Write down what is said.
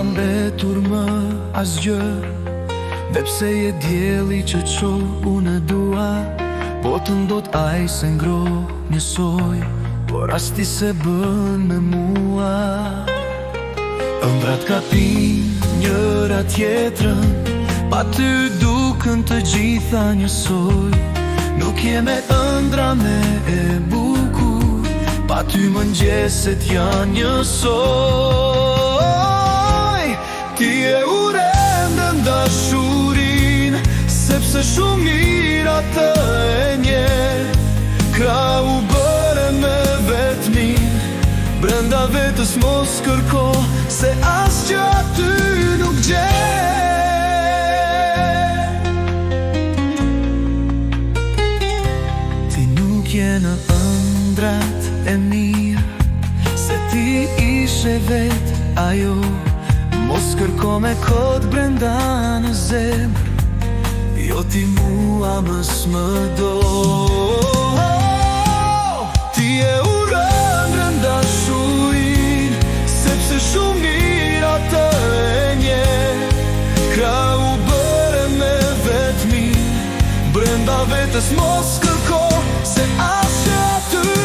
s'ka mbetur më asgjë, dhe pse je djeli që qo unë dua, po të ndot aj se ngro njësoj, por asti se bën me mua. Ëndrat ka pin njëra tjetrën, pa ty dukën të gjitha njësoj. Nuk jeme ëndra me e bukur, pa ty mëngjeset janë njësoj. Ti e urendë dashurin, sepse shumë mira të e nje. Krau bëre me vetmin, brenda vetës mos kërko, se asgjë aty nuk gjen. Ti nuk je në ëndrat e mirë, se ti ishe vet ajo. Mos kërko me kod brenda në zemër, jo ti mua mës më do. Ti e urën dashurin, sepse shumë mira të e nje. Krau bëre me vetmin, brenda vetës mos kërko, se asgjë aty